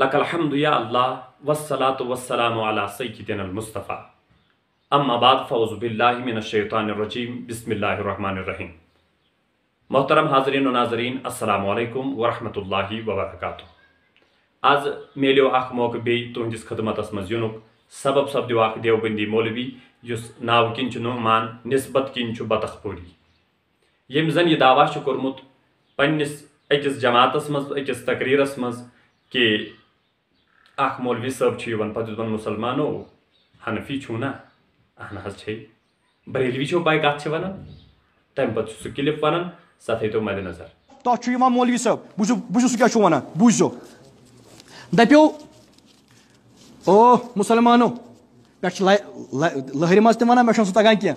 لک الحمد یا اللہ والصلاة والسلام علی سیدنا المصطفیٰ اما بعد فاعوذ باللہ من الشیطان الرجیم بسم اللہ الرحمن الرحیم۔ محترم حاضرین و ناظرین السلام علیکم ورحمۃ اللہ وبرکاتہ۔ آز میلیو اخ موقع بی تہندس خدمتس مز یونک سبب سپدیو اخ دیوبندی مولوی یس ناو کن نعمان نسبت کن بطخ پوری، یم زن یہ دعویٰ کورمت پنس اکس جماعتس مز اکس تقریرس مز کہ اخ مولوی صاحب پتہ دپان مسلمانو حنفی چھو نا اہن حظ چھے، بریلوی چھو پائی کت ونان، تم پتہ سہ کلپ ونان سہ تھیتو مد نظر۔ تک مولوی صاحب بوزو سہ کیا ونان بوزو دپیو او مسلمانو پہ لہر مز تہ ونان مے سہ تگان کی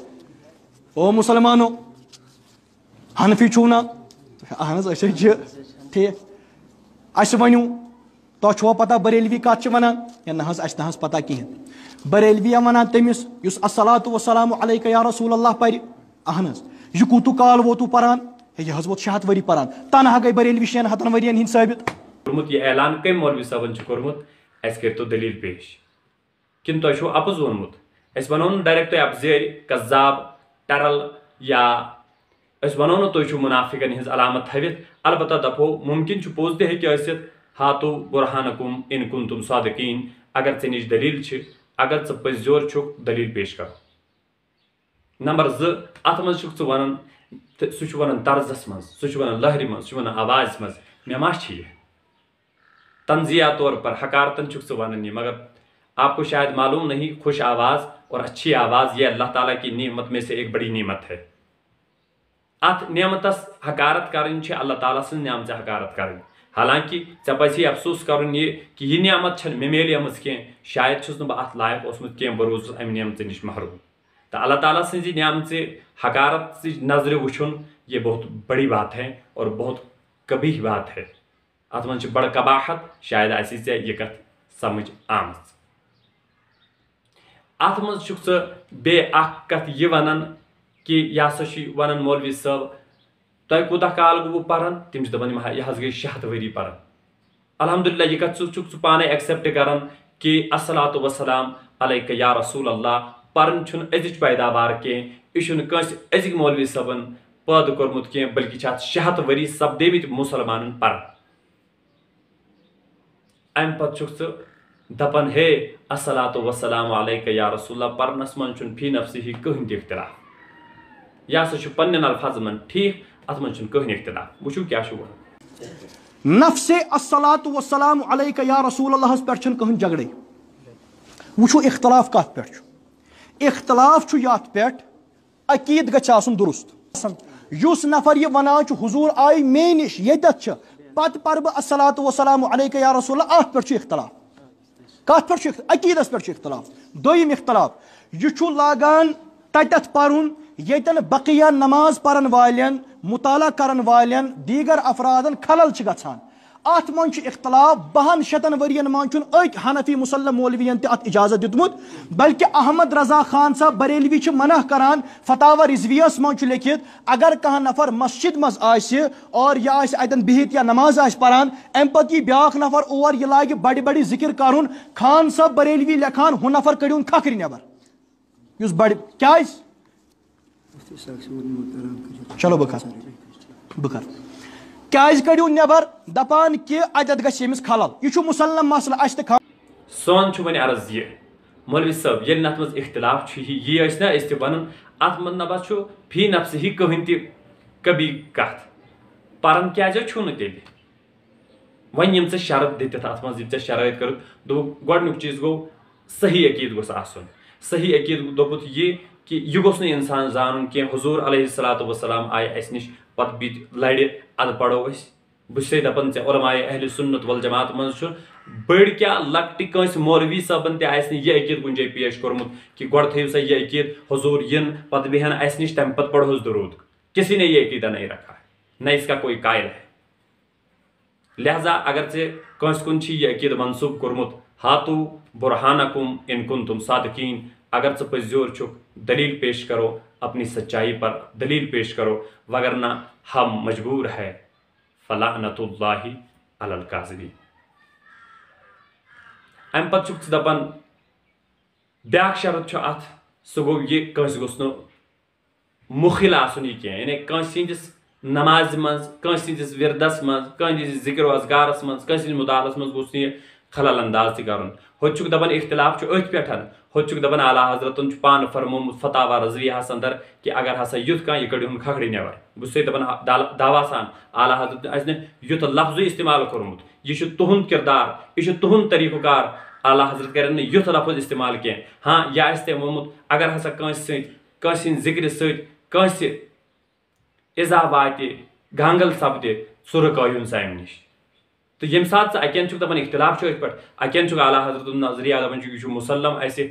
او مسلمانو حنفی چھو نا اہن حظ ٹھیک اس ونیو تو چھو پتہ بریلوی کت ونان یا نہ اس نہ پتہ کہین بریلوی ونان تمس یس الصلاۃ والسلام علیک یا رسول اللہ پر اہن یہ کوتو کال ووتو پران یہ حض ووت 6 ؤری پران تنہا گئی بریلوی 6 ؤرین ہند ثابت کورمت یہ اعلان کم مولوی صاحبن کورمت اس کرتو دلیل پیش کن تہ چھو اپز وونمت اس ونو ڈائریکٹ اب زیر کذاب ٹرل یا اس ونو تہ چھو منافقن ہز علامت تھوت البتہ دپو ممکن چھ پوز تہ ہیکہ ٲسِتھ ہاتو برہانکم ان کنتم صادقین اگر ژے نش دلیل چھ اگر ژٕ پٔزۍزور چھُکھ دلیل پیش کرو۔ نمبر 2 اتھ منٛز چھُکھ ژٕ ونان سُہ چھُ ونان طرزس منٛز سُہ چھُ ونان لہرِ منٛز سُہ چھُ ونان آواز منٛز مےٚ ما چھِ یہ تنزیہ طور پر حکارتن چھُکھ ژٕ ونان یہ، مگر آپ کو شاید معلوم نہیں خوش آواز اور اچھی آواز یہ اللہ تعالیٰ کی نعمت میں سے ایک بڑی نعمت ہے۔ ات نعمتس حکارت کرن چھ اللہ تعالیٰ سن نعمت حکارت کرن، حالانکہ ژے پزی افسوس کرن یہ کہ یہ نعمت چھن مے میلیمٕژ کینٛہہ، شاید چھُس نہٕ بہٕ اتھ لائق اوسمُت کینٛہہ، بہٕ روٗزُس امہِ نعمژٕ نش محروم۔ تو اللہ تعالیٰ سٕنٛزِ نعمژِ حکارت نظرِ وٕچھُن یہ بہت بڑی بات ہے اور بہت قبیح بات ہے، اتھ منٛز چھِ بڑٕ قباحت، شاید آسی ژےٚ یہ کتھ سمجھ آمٕژ۔ اتھ منٛز چھُکھ ژٕ بیٚیہِ اکھ کتھ یہ ونان کہ یہ ہسا چھُ ونان مولوی صٲب تۄہہِ کوٗتاہ کال گوٚوٕ پران، تِم چھِ دپان یہ حظ گٔے 6 ؤری پران۔ الحمدللہ یہ کتھ چھُکھ ژٕ پانے ایکسیپٹ کران کہ الصلاۃ والسلام علیک یا رسول اللہ پرن چھُنہٕ أزِچ پیداوار کینٛہہ، یہِ چھُنہٕ کٲنٛسہِ أزِکۍ مولوی صٲبن پٲدٕ کوٚرمُت کینٛہہ، بلکہ چھِ اتھ 6 ؤری سپدیمٕتۍ مُسلمانن پران۔ امہِ پتہٕ چھُکھ ژٕ دپان ہے الصلاۃ والسلام علیک یا رسول اللہ پرنس منٛز چھُنہٕ فی نفسہِ کٕہٕنۍ تہِ اختلاف، یہ ہسا چھُ پننٮ۪ن الفاظن منٛز ٹھیک، اتھ منٛز چھُنہٕ کٕہٕنۍ اختلاف۔ وٕچھو کیٛاہ چھُ ونان نفس الصلاۃ والسلام علیک یا رسول اللہ پہ کہن جگڑے۔ وچھو اختلاف کت پہ اختلاف چھ یت پہ عقید گژھِ آسُن درست، یس نفر یہ ونان چھ حضور آئی مے نش یتھ پتہ پر بہ الصلاۃ والسلام علیک یا رسول اللہ ات پہ اختلاف، کت پہ عقیدس پہ اختلاف۔ دویم اختلاف یہ لاگان تتھ پرن یتن بقیہ نماز پرن والین مطالعہ کرن والین دیگر افرادن خلل گژھان، ات من اختلاف 62 ورین من اک حنفی مسلم مولوین تہ ات اجازت دتمت، بلکہ احمد رضا خان صاحب بریلوی منع کران فتاوی رضویس من لکھت اگر کھانا نفر مسجد مز اور یہ اتن بہت یا نماز پران ام پتہ یہ بیاکھ نفر اور یہ لاگہ بڑی بڑی ذکر کرن، خان صاحب بریلوی لکھان ہو نفر کڑون کھکر نبر اس بڑ کیاز چلو بکر کیاز کڑیو نبر دپان کہ اتت گژھِ ییٚمِس خلل، یہ مسلم مسئلہ اس تہ سون چھُ وۄنۍ عرض یہ مولوی صٲب ییٚلہِ نہٕ اتھ منٛز اختلاف چھُ یہِ ٲسۍ نا أسۍ تہِ ونان اتھ منٛز نہ بس چھُ فی نفسہِ کٕہٕنۍ تہِ کبھی کتھ پران کیازِ چھُ نہٕ تیٚلہِ وۄنۍ یِم ژےٚ شرط دِتِتھ اتھ منٛز یِم ژےٚ شرٲیط کٔرٕکھ دوٚپُکھ گۄڈنیُک چیٖز گوٚو صحیح عقیٖد گوٚژھ آسُن، صحیح عقیٖد دوٚپُتھ یہِ کہ یہ گوٚژھ نہٕ انسان زانُن کینٛہہ حضور علیہ الصلاۃ والسلام آیہِ اسہِ نش پتہٕ بیٖٹھۍ لرِ ادٕ پرو أسۍ بہٕ چھُسے دپان ژےٚ علماء اہل سنت والجماعت منٛز چھُ بٔڑۍ کیٛاہ لۄکٹہِ کٲنٛسہِ مولوی صٲبن تہِ آسہِ نہٕ یہِ عقیٖد کُنہِ جایہِ پیش کوٚرمُت کہ گۄڈٕ تھٲیِو سا یہِ عقیٖد حضور ین پتہٕ بیہن اسہِ نش تمہِ پتہٕ پڑھوس درود، کسی نے یہ عقیدہ نہیں رکھا ہے، نہ اس کا کوئی قائل ہے۔ لہذا اگر ژےٚ کٲنٛسہِ کُن چھی یہ عقیٖدٕ منسوٗب کوٚرمُت ہاتو برہانکم ان کنتم صادقین، اگر ژٕ پٔزۍزور چھُکھ دلیل پیش کرو، اپنی سچائی پر دلیل پیش کرو، وگرنہ ہم مجبور ہے فلعنت اللہ علی الکاذبین۔ ام پتہ چھُکھ ژٕ دپان بیاکھ شرط چھُ اتھ سُہ گوٚو یہِ کٲنٛسہِ گوٚژھ نہٕ مُخِل آسُن یہِ کینٛہہ یعنی کٲنٛسہِ ہٕنٛدِس نمازِ منٛز کٲنٛسہِ ہٕنٛدِس وِردس منٛز کٲنٛسہِ ہٕنٛدِس ذِکر و اذکارس منٛز کٲنٛسہِ ہٕنٛدِس مُطالعس منٛز گوٚژھ نہٕ یہِ خلل انداز تہِ کرُن ہوٚتہِ چھُکھ دپان اختلاف چھُ أتھۍ پٮ۪ٹھ ہوٚتہِ چھُکھ دپان اعلیٰ حضرتن چھُ پانہٕ فرمومُت فتاوا رضویہس اندر کہ اگر ہسا یُتھ کانٛہہ یہِ کٔڑۍہُن کھکھرِ نٮ۪بر بہٕ چھُس تۄہہِ دپان دعوا سان اعلیٰ حضرت آسہِ نہٕ یُتھ لفظٕے استعمال کوٚرمُت یہِ چھُ تُہُنٛد کردار یہِ چھُ تُہُنٛد طریٖقہٕ کار اعلیٰ حضرت کرن نہٕ یُتھ لفظ استعمال کینٛہہ ہاں یہِ آسہِ تٔمۍ ووٚنمُت اگر ہسا کٲنٛسہِ سۭتۍ کٲنٛسہِ ہٕنٛدِ ذِکرِ سۭتۍ کٲنٛسہِ اِزا واتہِ گانگل سپدِ سُہ رُکٲیہُن سُہ امہِ نِش تو ییٚمہِ ساتہٕ ژٕ اکین چھُکھ دپان اختلاف چھُ أتھۍ پٮ۪ٹھ اکین چھُکھ اعلیٰ حضرت نظریہ دپان چھُ یہِ چھُ مُسلم اَسہِ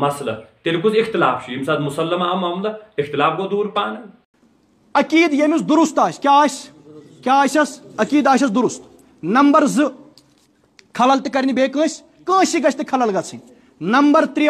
مسلہٕ تیٚلہِ کُس اختلاف چھُ ییٚمہِ ساتہٕ مُسلم آو معاملہٕ اختلاف گوٚو دوٗر پانہٕ عقیٖد ییٚمِس درست آسہِ کیٛاہ آسٮ۪س عقیٖد آسٮ۪س درست نمبر 2 خلل تہِ کرِ نہٕ بیٚیہِ کٲنٛسہِ گژھِ نہٕ خلل گژھٕنۍ نمبر 3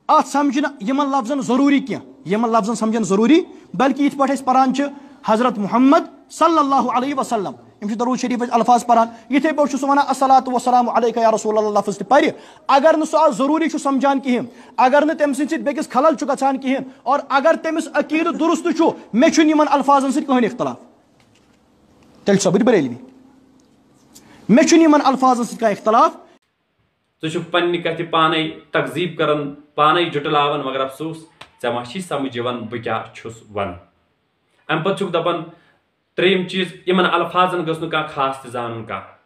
اتھ سمجھِ نہٕ یِمن لفظن ضروٗری کینٛہہ یِمن لفظن سمجھن ضروٗری بلکہِ یِتھ پٲٹھۍ أسۍ پران چھِ حضرت محمد صلی اللہ علیہ وسلم یِم چھِ درود شریٖف أسۍ الفاظ پران یِتھے پٲٹھۍ چھُ سُہ ونان الصلاۃ والسلام علیکہ یا رسول اللہ لفظ تہِ پرِ اگر نہٕ سُہ اتھ ضروٗری چھُ سمجھان کہیٖنۍ اگر نہٕ تٔمۍ سٕنٛدِ سۭتۍ بیٚکِس خلل چھُ گژھان کہیٖنۍ اور اگر تٔمِس عقیٖدٕ درست چھُ مےٚ چھُنہٕ یِمن الفاظن سۭتۍ کٕہٕنۍ اختلاف تیٚلہِ چھُسا بہٕ تہِ بریلوی مےٚ چھُنہٕ یِمن الفاظن سۭتۍ کانٛہہ اختلاف ژٕ چھُکھ پننہِ کتھِ پانے تقزیٖب کران پانے جُٹلاوان مگر افسوس ژےٚ ما چھی سمجھ یِوان بہٕ کیٛاہ چھُس ونان امہِ پتہٕ چھُکھ دپان ترٛیٚیِم چیٖز یِمن الفاظن گٔژھ نہٕ کانٛہہ خاص تہِ زانُن کانٛہہ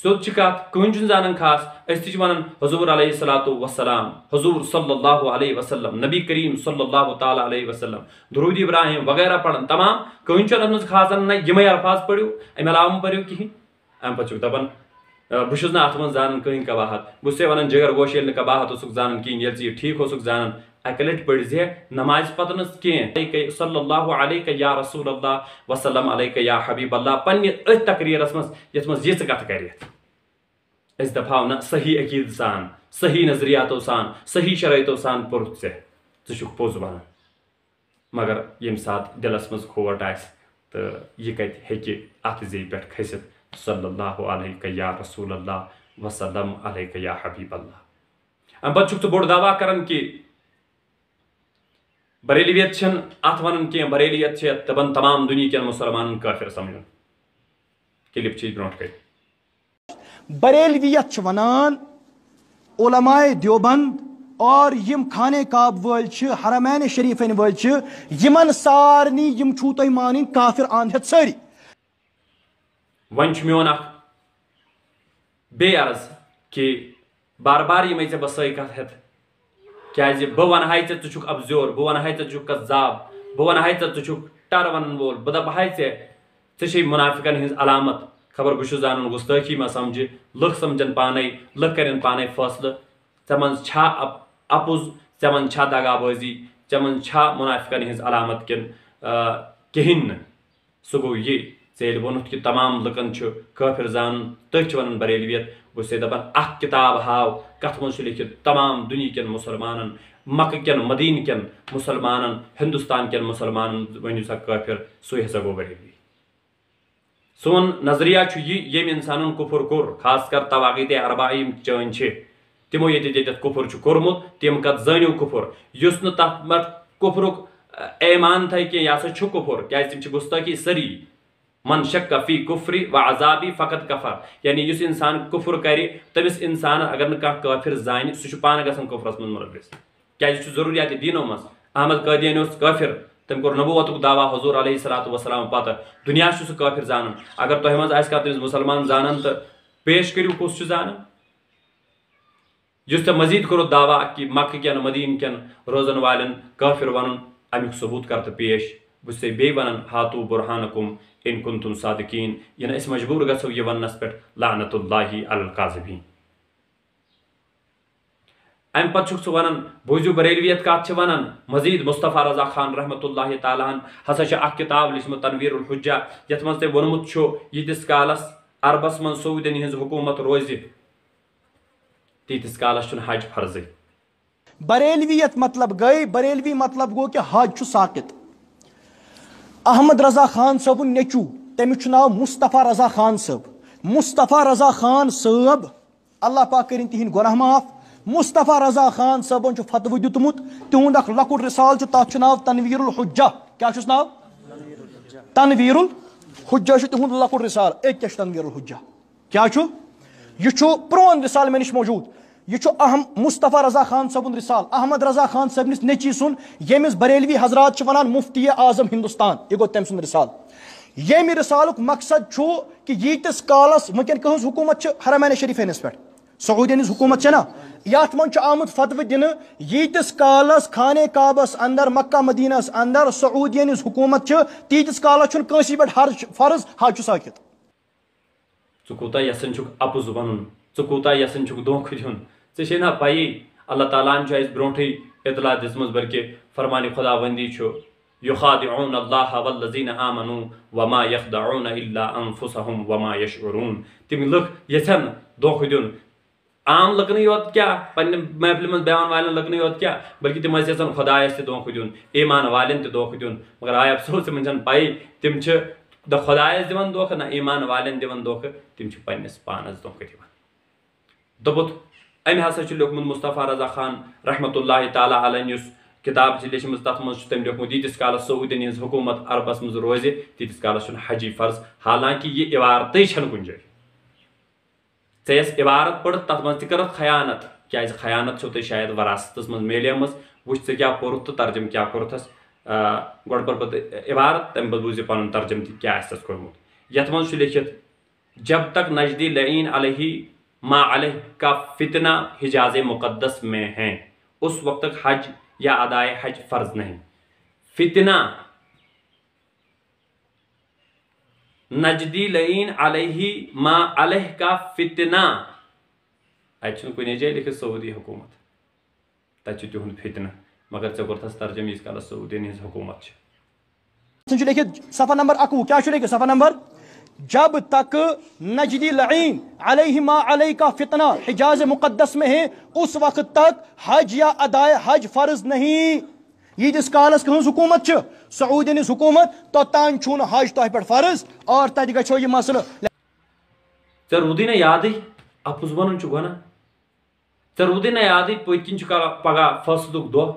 سیوٚد چھِ کتھ کٕہٕنۍ چھُنہٕ زانان خاص أسۍ تہِ چھِ ونان حضوٗر علیہ صلاتُ وسلام حضوٗر صلی اللہ علیہ وسلم نبی کریم صلی اللہ تعالیٰ علیہ وسلم درود ابراہیم وغیرہ پران تمام کٕہٕنۍ چھُنہٕ اتھ منٛز خاص نہ یِمے الفاظ پٔرِو امہِ علاوٕ مہٕ پٔرِو کہیٖنۍ امہِ پتہٕ چھُکھ دپان بہٕ چھُس نہٕ اتھ منٛز زانان کٕہٕنۍ کباہت بہٕ چھُس تۄہہِ ونان جگر گوش ییٚلہِ نہٕ کباہت اوسُکھ زانان کِہیٖنۍ ییٚلہِ ژٕ یہِ ٹھیٖک اوسُکھ زانان اکہِ لٹہِ پٔرۍ زِ نمازِ پتہٕ نہٕ کینٛہہ صلی اللہ علیکہ یا رسول اللہ وسلم علیکہ یا حبیب اللہ پننہِ أتھۍ تقریٖرس منٛز یتھ منٛز یِژھ کتھ کرِتھ أسۍ دپہاو نہ صحیح عقیٖدٕ سان صحیح نظریاتو سان صحیح شرٲیطو سان پوٚرُتھ ژٕ چھُکھ پوٚز ونان مگر ییٚمہِ ساتہٕ دِلس منٛز کھوٹ آسہِ تہٕ یہِ کتہِ ہیٚکہِ اتھ زیٚیہِ پٮ۪ٹھ کھٔسِتھ صلی اللہ علیکہ یا رسول اللہ وسلم علیکہ یا حبیب اللہ امہِ پتہٕ چھُکھ ژٕ بوٚڑ دعوا کران کہ بریلیت چھنہٕ اتھ ونان کینٛہہ بریلیت چھِ دپان تمام دُنہیٖکٮ۪ن مُسلمانن کٲفِر سمجھُن کلپ چھِ برونٛٹھ کٔنۍ بریلویت چھِ ونان علماء دیوبند اور یم خانہ کعب وٲلۍ چھِ حرمین شریفین وٲلۍ چھِ یمن سارنٕے یم چھُو تۄہہِ مانٕنۍ کافر اند ہٮ۪تھ سٲری وۄنۍ چھُ میون اکھ بیٚیہِ عرض کہ بار بار یِمے ژےٚ بہٕ سٲے کتھ ہٮ۪تھ کیازِ بہٕ ونہاے ژےٚ ژٕ چھُکھ ابزیور بہٕ ونہاے ژےٚ ژٕ چھُکھ کذاب بہٕ ونہاے ژےٚ ژٕ چھُکھ ٹر ونن وول بہٕ دپہاے ژےٚ ژےٚ چھے منافقن ہٕنٛز علامت خبر بہٕ چھُس زانان گُستٲخی ما سمجھِ لُکھ سمجھن پانے لُکھ کرن پانے فٲصلہٕ ژےٚ منٛز چھا اپُز ژےٚ منٛز چھا دغا بٲزی ژےٚ منٛز چھا منافقن ہٕنٛز علامت کِنہٕ کہیٖنۍ نہٕ سُہ گوٚو یہِ ژےٚ ییٚلہِ ووٚنُتھ کہ تمام لُکن چھُ کٲفر زانُن تٔتھۍ چھِ ونان بریلویت بہٕ چھُس دپان اکھ کِتاب ہاو کتھ منٛز چھُ لیکھِتھ تمام دُنہیٖکٮ۪ن مُسلمانن مکہٕ کٮ۪ن مدیٖنہٕ کٮ۪ن مُسلمانن ہندوستان کٮ۪ن مُسلمانن ؤنِو سا کٲفر سُے ہسا گوٚو بریلوی سون نظریہ چھُ یہِ ییٚمۍ انسانن کُفُر کوٚر خاص کر تواغیٖتِ اربعہ یِم چٲنۍ چھِ تِمو ییٚتٮ۪تھ کُفُر چھُ کوٚرمُت تِم کتھ زٲنِو کُفُر یُس نہٕ تتھ پٮ۪ٹھ کُفرُک ایمان تھایہِ کینٛہہ یہِ ہسا چھُ کُفُر کیازِ تِم چھِ گُستٲخی سٲری من شک فی کفری و عذابی فقط کفر یعنی یُس انسان کُفُر کرِ تٔمِس انسان اگر نہٕ کانٛہہ کٲفر زانہِ سُہ چھُ پانہٕ گژھان کُفرس منٛز مُلوث کیازِ یہِ چھُ ضروٗریاتِ دیٖنو منٛز احمد قٲدیانی اوس کٲفر تٔمۍ کوٚر نبوتُک دعوا حضوٗر علیہ صلاتُ وسلام پتہٕ دُنیا چھُ سُہ کٲفر زانان اگر تۄہہِ منٛز آسہِ کانٛہہ تٔمِس مُسلمان زانان تہٕ پیش کٔرِو کُس چھُ زانان یُس ژےٚ مزیٖد کوٚرُتھ دعوا کہ مکہٕ کٮ۪ن مدیٖنہٕ کٮ۪ن روزن والٮ۪ن کٲفر ونُن امیُک ثبوٗت کر تہٕ پیش بہٕ چھُس تۄہہِ بیٚیہِ ونان ہاتوٗ بُرہانکُم ان کنتم صادقین یعنی أسۍ مجبوٗر گژھو یہِ وننس پٮ۪ٹھ لعنت اللہ علی الکاذبین امہِ پتہٕ چھُکھ ژٕ ونان بوٗزِو بریلویت کتھ چھِ ونان مزیٖد مصطفیٰ رضا خان رحمتہ اللہ تعالیٰ ہن ہسا چھِ اکھ کِتاب لیٖچھمٕژ تنویر الحجہ یتھ منٛز تٔمۍ ووٚنمُت چھُ ییٖتِس کالس عربس منٛز سعوٗدین ہٕنٛز حکوٗمت روزِ تیٖتِس کالس چھُنہٕ حج فرضٕے بریلویت مطلب گٔے بریلوی مطلب گوٚو کہ حج چھُ ساقط احمد رضا خان صٲبُن نیٚچوٗ تٔمِس چھُ ناو مصطفیٰ رضا خان صٲب مصطفیٰ رضا خان صٲب اللہ پاک کرن تہند گناہ معاف مصطفیٰ رضا خان صٲبن چھُ فتوی دیُتمُت تِہُنٛد اکھ لۄکُٹ رِسال چھُ تتھ چھُ ناو تنویر الحجہ کیاہ چھُس ناو تنویر الحجہ چھُ تِہُنٛد لۄکُٹ رِسال أکۍ کیاہ چھُ تنویر الحجہ کیاہ چھُ یہ چھُ پرون رِسال مےٚ نِش موجوٗد یہ چھُ مصطفیٰ رضا خان صٲبُن رِسال احمد رضا خان صٲبنِس نیٚچی سُنٛد ییٚمِس بریلوی حضرات چھِ ونان مفتی اعظم ہندوستان یہ گوٚو تٔمۍ سُنٛد رِسال ییٚمہِ رِسالُک مقصد چھُ کہ ییٖتِس کالس وٕنکٮ۪ن کٕہٕنٛز حکوٗمت چھِ حرمین شریفینس پٮ۪ٹھ سعوٗدین ہٕنٛز حکوٗمت چھےٚ نا یتھ منٛز چھُ آمُت فتوٕ دِنہٕ ییٖتِس کالس خانہ کعبس اندر مکہ مدینس اندر سعوٗدین ہٕنٛز حکوٗمت چھِ تیٖتِس کالس چھُنہٕ کٲنٛسہِ پٮ۪ٹھ حج فرض حج چھُ ساقط ژٕ کوٗتاہ یژھان چھُکھ اپُز وَنُن ژٕ کوٗتاہ یژھان چھُکھ دھوکہٕ دیُن ژےٚ چھے نا پَیی اللہ تعالیٰ ہن چھُ اَسہِ برونٛٹھٕے اطلاع دِژمٕژ بلکہِ فرمانہِ خدا بندی چھُ یُخادعون اللہ والذین آمنوا وما یخدعون الا انفسهم وما یشعرون تِم لُکھ یژھن دھوکہٕ دیُن عام لُکنٕے یوت کیٛاہ پننہِ محفلہِ منٛز بیٚہوان والٮ۪ن لُکنٕے یوت کیٛاہ بلکہِ تِم ٲسۍ یژھان خۄدایس تہِ دھوکہٕ دیُن ایمان والٮ۪ن تہِ دھوکہٕ دیُن مگر آے افسوس تِمن چھنہٕ پَیی تِم چھِ نہ خۄدایس دِوان دھوکہٕ نہ ایمان والٮ۪ن دِوان دھوکہٕ تِم چھِ پننِس پانس دھوکہٕ دِوان دوٚپُتھ أمۍ ہسا چھُ لیوکھمُت مصطفیٰ رضا خان رحمتہ اللہ تعالیٰ علیہ یُس کتاب چھِ لیچھمٕژ تتھ منٛز چھُ تٔمۍ لیوکھمُت ییٖتِس کالس سعوٗدین ہٕنٛز حکوٗمت عربس منٛز روزِ تیٖتِس کالس چھُنہٕ حجی فرض حالانکہِ یہِ عبارتٕے چھنہٕ کُنہِ جایہِ ژےٚ یۄس عبارت پٔرٕتھ تتھ منٛز تہِ کٔرٕتھ خیانت کیازِ خیانت چھو تۄہہِ شاید وراثتس منٛز میلیمٕژ وٕچھ ژےٚ کیٛاہ پوٚرُتھ تہٕ ترجم کیٛاہ کوٚرتھس گۄڈٕ پٔر پتہٕ عبارت تمہِ پتہٕ بوٗزِ پنُن ترجم تہِ کیٛاہ آسہِ تس کوٚرمُت یتھ منٛز چھُ لیکھِتھ جب تک نجدی لعین علیہ ما علیہ کا فتنہ حجاز مقدس میں ہیں اس وقت تک حج یا ادائے حج فرض نہیں فتنہ نجدی لعین علیہ ما علیہ کا فتنہ اتہِ چھُنہٕ کُنے جایہِ لیکھِتھ سعوٗدی حکوٗمت تتہِ چھُ تِہُنٛد فتنہ مگر ژےٚ کوٚرتھس ترجم ییٖتِس کالس سعوٗدین ہٕنٛز حکوٗمت چھِ لیکھِتھ صفحہ نمبر 21 کیا چھُ لیکھِتھ صفحہ نمبر جب تک نجدی لعین علیہ ما علیہ کا فتنہ حجاز مقدس میں ہے اس وقت تک حج یا ادائے حج فرض نہیں ییٖتِس کالس کٕہٕنٛز حکوٗمت چھِ سعوٗدین ہٕنٛز حکوٗمت توٚتام چھُنہٕ حج تۄہہِ پٮ۪ٹھ فرض اور تتہِ گژھیو یہِ مسلہٕ ژےٚ روٗدٕے نہ یادٕے اپُز ونُن چھُ گۄناہ ژےٚ روٗدٕے نہ یادٕے پٔتۍ کِنۍ چھُ پگہہ فٲصلُک دۄہ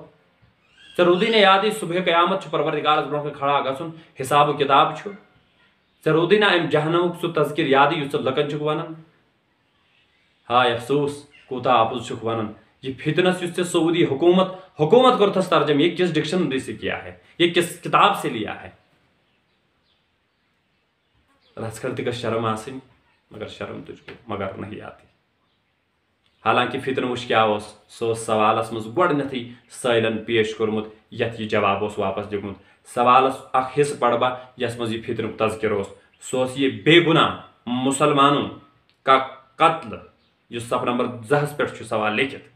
ژےٚ روٗدٕے نہ یادٕے صبحِ قیامت چھُ پروردگارس برونٛہہ کُن کھڑا گژھُن حساب و کِتاب چھُ ژےٚ روٗدٕے نہ امہِ جہنمُک سُہ تذکِر یادٕے یُس ژٕ لُکن چھُکھ ونان ہاے افسوس کوٗتاہ اپُز چھُکھ ونان یہ فتنس یُس ژےٚ سعوٗدی حکوٗمت کوٚرتھس ترجم یہ کس ڈکشنری سے کیا ہے یہ کس کتاب سے لیا ہے رژھ کھنڈ تہِ گژھِ شرم آسٕنۍ مگر شرم تُجھ کو مگر نہیں آتی حالانکہِ فتنہٕ وٕچھ کیٛاہ اوس سُہ اوس سوالس منٛز گۄڈنیتھٕے سٲیلن پیش کوٚرمُت یتھ یہِ جواب اوس واپس دیُتمُت سوالس اکھ حصہٕ پرٕ بہٕ یس منٛز یہِ فتنُک تذکِر اوس سُہ اوس یہِ بے گُناہ مسلمانن کا قتل یُس صفحہ نمبر 2 پٮ۪ٹھ چھُ سوال لیکھِتھ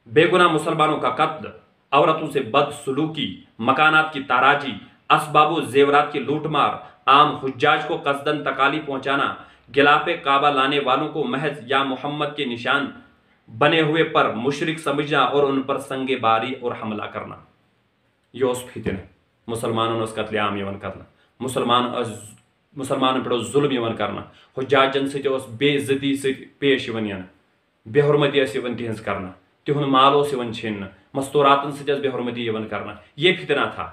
بے گناہ مسلمانوں کا قتل عورتوں سے بد سلوکی مکانات کی تاراجی اسباب و زیورات کی لوٹ مار عام حجاج کو قصدن تکالیف پہنچانا غلاف کعبہ لانے والوں کو محض یا محمد کے نشان بنے ہوئے پر مشرک سمجھنا اور ان پر سنگ باری اور حملہ کرنا یہ اوس فتنہ مسلمانن اوس قتل عام یوان کرنا مسلمانن پٮ۪ٹھ اوس ظلم یوان کرنا حجاجن سۭتۍ اوس بے عزتی سۭتۍ پیش یوان یِنہٕ بے حرمتی ٲس یوان تِہنٛز کرنہٕ تِہُنٛد مال اوس یوان چھِننہٕ مستوٗراتن سۭتۍ ٲس بے حرمتی یوان کرنہٕ یہ فتنہ تھا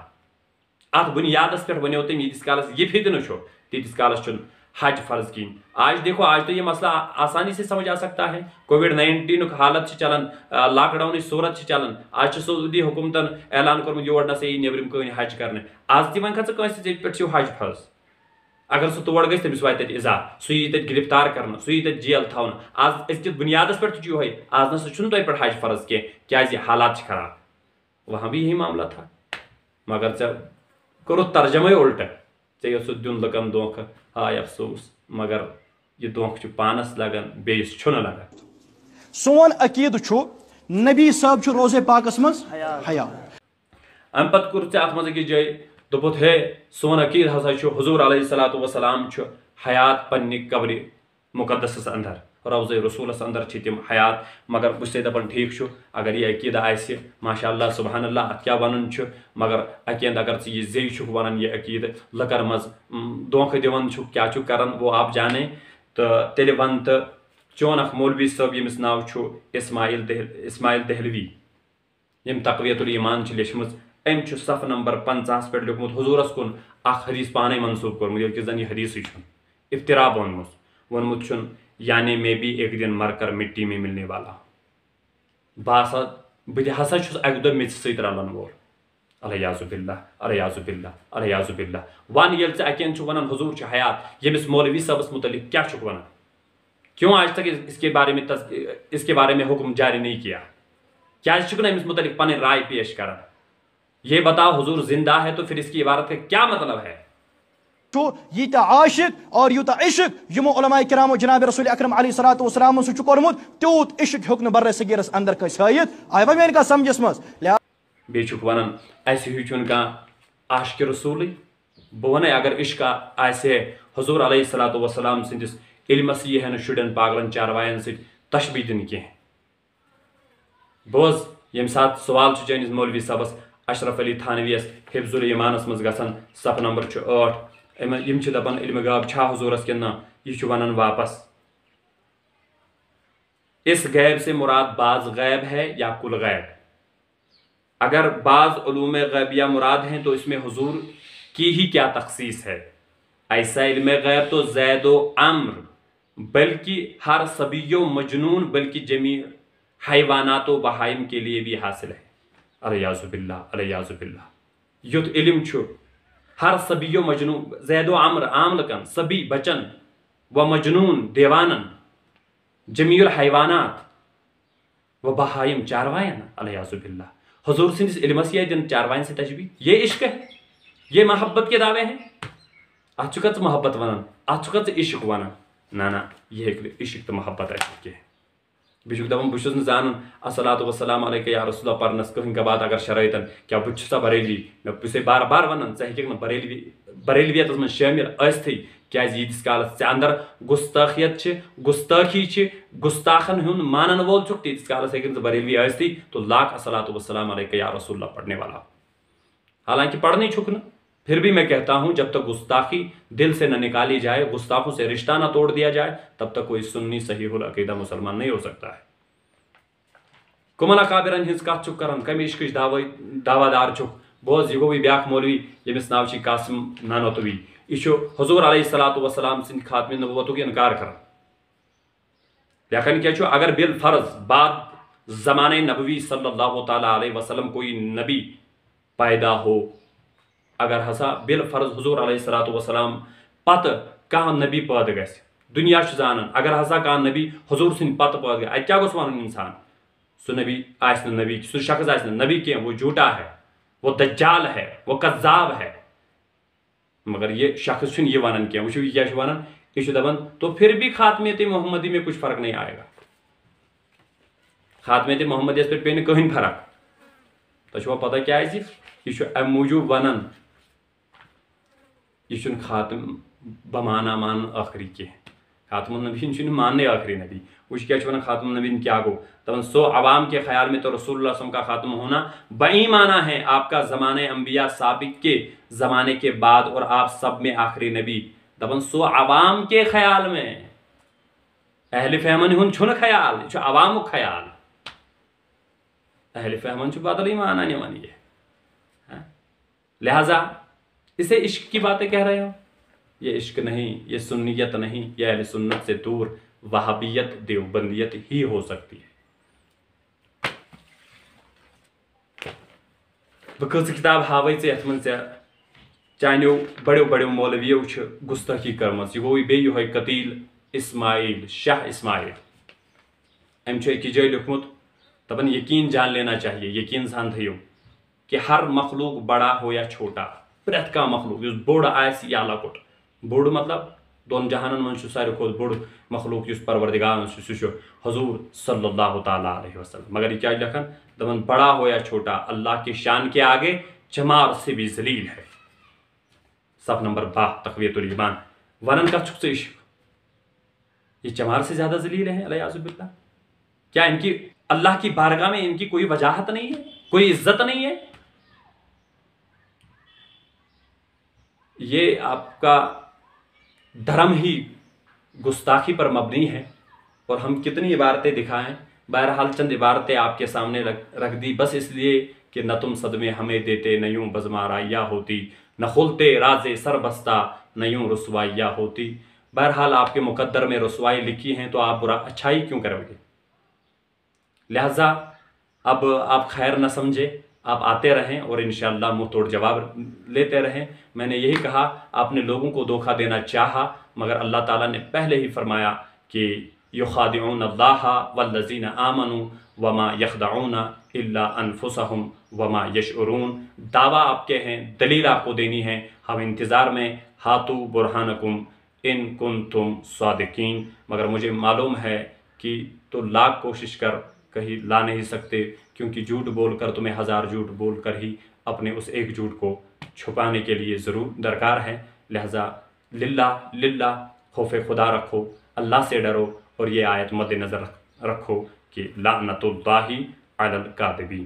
اتھ بنیادس پٮ۪ٹھ ونیو تٔمۍ ییٖتِس کالس یہ فتنہ چھُ تیٖتِس کالس چھُنہٕ حج فرض کہیٖنۍ آج دیکھو آج تو یہ مسئلہ آسانی سے سمجھ آ سکتا ہے کووڈ-19 حالت چھ چلان لاک ڈاؤن صورت چھ چلان آج سعودی حکومتن اعلان کوٚرمُت یور نسا یی نیبرِم کٕہٕنۍ حج کرنہِ آز تہِ ونکھا ژٕ کٲنٛسہِ ژےٚ پٮ۪ٹھ چھُو حج فرض اگر سُہ تور گژھِ تٔمِس واتہِ تتہِ عذاب سُہ یی تتہِ گرفتار کرنہٕ سُہ یی تتہِ جیل تھاونہٕ آز أزکِس بُنیادس پٮ۪ٹھ تہِ چھُ یِہوے آز نسا چھُنہٕ تۄہہِ پٮ۪ٹھ حج فرض کینٛہہ کیازِ حالات چھِ خراب وہاں بھی یہی معاملہ تھا مگر ژےٚ کوٚرُتھ ترجمے الٹہٕ ژےٚ یوژھُتھ دیُن لُکن دھوکہٕ ہاے افسوس مگر یہ دھوکہٕ چھُ پانس لگان بیٚیِس چھُنہٕ لگان سون عقیدٕ چھُ نبی صٲب چھُ روزے پاکس منٛز حیا امہِ پتہٕ کوٚر ژےٚ اتھ منٛز أکِس جایہِ دوٚپُتھ ہے سون عقیٖد ہسا چھُ حضوٗر علیہ الصلوٰتُ وسلام چھُ حیات پننہِ قبرِ مُقدسس اندر روضے رسوٗلس اندر چھِ تِم حیات مگر بہٕ چھُسے دپان ٹھیٖک چھُ اگر یہِ عقیٖدٕ آسہِ ماشاء اللہ سبحان اللہ اتھ کیٛاہ ونُن چھُ مگر اکہِ اندٕ اگر ژٕ یہِ زیٚیہِ چھُکھ ونان یہِ عقیٖدٕ لُکن منٛز دھوکہٕ دِوان چھُکھ کیٛاہ چھُکھ کران وہ آپ جانے تہٕ تیٚلہِ ون تہٕ چون اخ مولوی صٲب ییٚمِس ناو چھُ اسماعیل دہلوی ییٚمۍ تقویت الایمان چھِ لیچھمٕژ أمۍ چھُ صفحہ نمبر 50 پٮ۪ٹھ لیوٗکھمُت حضوٗرس کُن اکھ حدیث پانے منسوٗب کوٚرمُت ییٚلہِ کہِ زن یہِ حدیثٕے چھُنہٕ افترا ووٚنمُت چھُن یعنی میں بھی ایک دن مر کر مٹی میں ملنے والا بہٕ تہِ ہسا چھُس اکہِ دۄہ میٚژِ سۭتۍ رلن وول الیاذ باللہ الیاذ باللہ الیاذ باللہ ون ییٚلہِ ژٕ اکین چھُ ونان حضوٗر چھُ حیات ییٚمِس مولوی صٲبس متعلق کیٛاہ چھُکھ ونان کیوں آج تک اس کے بارے میں حکم جاری نہیں کیا کیٛازِ چھُکھ نہٕ أمِس متعلق پنٕنۍ رائے پیش کران یہ بتاؤ حضور زندہ ہے تو پھر اس کی عبارت کا کیا مطلب ہے ییٖتیٛاہ عاشق اور یوٗتاہ عشق یِمو علماء کرامو جناب رسول اکرم علیہ الصلوۃ والسلام سۭتۍ چھُ کوٚرمُت تیوٗت عشق ہیوٚک نہٕ برِ صغیٖرس اندر کٲنٛسہِ ہٲیِتھ آیوا میٛانہِ کتھ سمجھس منٛز بیٚیہِ چھُکھ ونان اسہِ ہیوٗ چھُنہٕ کانٛہہ عاشقِ رسوٗلٕے بہٕ ونے اگر عشق آسہِ ہے حضور علیہ الصلوۃ والسلام سٕنٛدِس علمس یی ہے نہٕ شُرٮ۪ن پاگلن چاروایَن سۭتۍ تشبیہ دِنہٕ کینٛہہ بوز ییٚمہِ ساتہٕ سوال چھُ چٲنِس مولوی صٲبس اشرف علی تھانویس حفظ الایمانس منٛز گژھان صفحہ نمبر چھُ 8 یِم چھِ دپان علمِ غٲب چھا حضوٗرس کِنہٕ نہ یہِ چھُ ونان واپس اس غیب سے مراد بعض غیب ہے یا کل غیب اگر بعض علوم غیبیہ مراد ہیں تو اس میں حضور کی ہی کیا تخصیص ہے ایسا علم غیب تو زید و عمر بلکہ ہر صبی و مجنون بلکہ جمیع حیوانات و بہائم کے لیے بھی حاصل ہے الیاذ باللہ الیاذ باللہ یُتھ علم چھُ ہر صبی و مجنون زید و عمر عام لکن صبی بچن و مجنون دیوانن جمیع الحیوانات و بہائم چاروائن الیاذ باللہ حضور سندس علمس یہ دن چاروائن سے تشبیہ یہ عشق ہے یہ محبت کے دعوے ہیں اتھ چھُکھا ژٕ محبت ونان اتھ چھُکھا ژٕ عشق ونان نہ یہ ہیٚکہِ نہٕ عشق تہٕ محبت ٲسِتھ کینٛہہ بیٚیہِ چھُکھ دپان بہٕ چھُس نہٕ زانان الصلاۃ والسلام علیکہ یا رسول اللہ پرنس کٕہٕنۍ کبات اگر شرٲیطن کیٛاہ بہٕ چھُسا بریلوی مےٚ بہٕ چھُسے بار بار ونان ژٕ ہیٚککھ نہٕ بریلویتس منٛز شٲمِل ٲسۍتھٕے کیٛازِ ییٖتِس کالس ژےٚ اندر گُستٲخیت چھِ گُستٲخی چھِ گُستاخن ہُنٛد مانن وول چھُکھ تیٖتِس کالس ہیٚککھ نہٕ ژٕ بریلوی ٲسۍتھٕے تو لاکھ الصلاۃ والسلام علیکہ یا رسول اللہ پڑھنے والا حالانکہ پڑھنی چھُکھ نہٕ پھر بھی میں کہتا ہوں جب تک گستاخی دل سے نہ نکالی جائے گستاخوں سے رشتہ نہ توڑ دیا جائے تب تک کوئی سنی صحیح العقیدہ مسلمان نہیں ہو سکتا ہے کمن اکابرن ہنز کتھ چھُکھ کران کمہِ عشقٕچ دعویٰ دار چھُکھ بوز یہ گوٚو بیاکھ مولوی ییٚمِس ناو چھُ قاسم نانوتوی یہ چھُ حضور علیہ الصلوۃ والسلام سٕنٛدِ خاتمِ نبوتُک انکار کران لیکن کیا چھُ اگر بالفرض بعد زمانہ نبوی صلی اللہ تعالیٰ علیہ وسلم کوئی نبی پیدا ہو اگر ہسا بالفرض حضور علیہ الصلوۃ والسلام پتہ کانٛہہ نبی پٲدٕ گژھِ دُنیا چھُ زانان اگر ہسا کانٛہہ نبی حضور سٕنٛدِ پتہٕ پٲدٕ گژھِ اتہِ کیٛاہ گوٚژھ ونُن انسان سُہ نبی آسہِ نہٕ نبی سُہ شخص آسہِ نہٕ نبی کینٛہہ وہ جھوٹا ہے وہ دجال ہے وہ کذاب ہے مگر یہ شخص چھُنہٕ یہِ ونان کینٛہہ وٕچھِو یہِ کیٛاہ چھُ ونان یہِ چھُ دپان تو پھر بھی خاتمیت محمدی میں کچھ فرق نہیں آئے گا خاتمیت محمدیس پٮ۪ٹھ پیٚیہِ نہٕ کٕہٕنۍ فرق تۄہہِ چھُوا پتہ کیٛازِ یہِ چھُ امہِ موٗجوٗب ونان یہ چھُنہٕ خاتم بمانا مان ٲخری کینٛہہ خاتم النبیین چھُنہٕ ماننے ٲخری نبی وٕچھ کیٛاہ چھُ ونان خاتم النبیین کیا گوٚو دپان سو عوام کے خیال میں تو رسول اللہ صلی اللہ علیہ وسلم کا خاتم ہونا بعید مانا ہے آپ کا زمانہ انبیاء سابق کے زمانے کے بعد اور آپ سب میں آخری نبی دپان سو عوام کے خیال میں اہل فہمن ہُنٛد چھُنہٕ خیال یہ چھُ عوامُک خیال اہل فہمن چھُ بدلٕے مانا نِوان یہ لہذا اسے عشق کی باتیں کہہ رہے ہو یہ عشق نہیں یہ سنیت نہیں یہ اہل سنت سے دور وہابیت دیوبندیت ہی ہو سکتی ہے بہٕ کۭژٕ کِتاب ہاوے ژےٚ یتھ منٛز ژےٚ چانیو بڑیو بڑیو مولویو چھِ گُستٲخی کٔرمٕژ یہِ گوٚو بیٚیہِ یِہوے قتیل اسماعیل شاہ اسماعیل أمۍ چھُ أکِس جایہِ لیوٚکھمُت دپان یقین جان لینا چاہیے یقین سان تھٲیِو کہ ہر مخلوق بڑا ہو یا چھوٹا پرٛٮ۪تھ کانٛہہ مخلوق یُس بوٚڑ آسہِ یا لۄکُٹ بوٚڑ مطلب دۄن جہانن منٛز چھُ ساروی کھۄتہٕ بوٚڑ مخلوق یُس پروردگارن چھُ سُہ چھُ حضور صلی اللہ تعالیٰ علیہ وسلم مگر یہ کیا لکھن دپان بڑا ہو یا چھوٹا اللہ کے شان کے آگے چمار سے بھی ذلیل ہے صفحہ نمبر 12 تقویت الایمان ونن کتھ چھُکھ ژٕ عشق یہ چمار سے زیادہ ذلیل ہے الیاذ باللہ کیا ان کی اللہ کی بارگاہ میں ان کی کوئی وجاہت نہیں ہے کوئی عزت نہیں ہے یہ آپ کا دھرم ہی گستاخی پر مبنی ہے اور ہم کتنی عبارتیں دکھائیں، بہرحال چند عبارتیں آپ کے سامنے رکھ دی، بس اس لیے کہ نہ تم صدمے ہمیں دیتے، نہ یوں بزمارائیاں ہوتی، نہ کھلتے رازے سر بستہ، نہ یوں رسوائیاں ہوتی۔ بہرحال آپ کے مقدر میں رسوائی لکھی ہیں تو آپ اچھائی کیوں کرو گے؟ لہٰذا اب آپ خیر نہ سمجھے، آپ آتے رہیں اور انشاءاللہ منہ توڑ جواب لیتے رہیں۔ میں نے یہی کہا، آپ نے لوگوں کو دھوکہ دینا چاہا، مگر اللہ تعالیٰ نے پہلے ہی فرمایا کہ یخادعون اللہ والذین آمنوا وما یخدعون الا انفسہم وما یشعرون۔ دعویٰ آپ کے ہیں، دلیل آپ کو دینی ہے، ہم انتظار میں، ہاتو برہانکم ان کنتم صادقین، مگر مجھے معلوم ہے کہ تو لاکھ کوشش کر کہیں لا نہیں سکتے، کیونکہ جھوٹ بول کر تمہیں ہزار جھوٹ بول کر ہی اپنے اس ایک جھوٹ کو چھپانے کے لیے ضرور درکار ہے۔ لہٰذا للہ خوف خدا رکھو، اللہ سے ڈرو، اور یہ آیت مد نظر رکھو کہ لعنت اللہ علی الکاذبین۔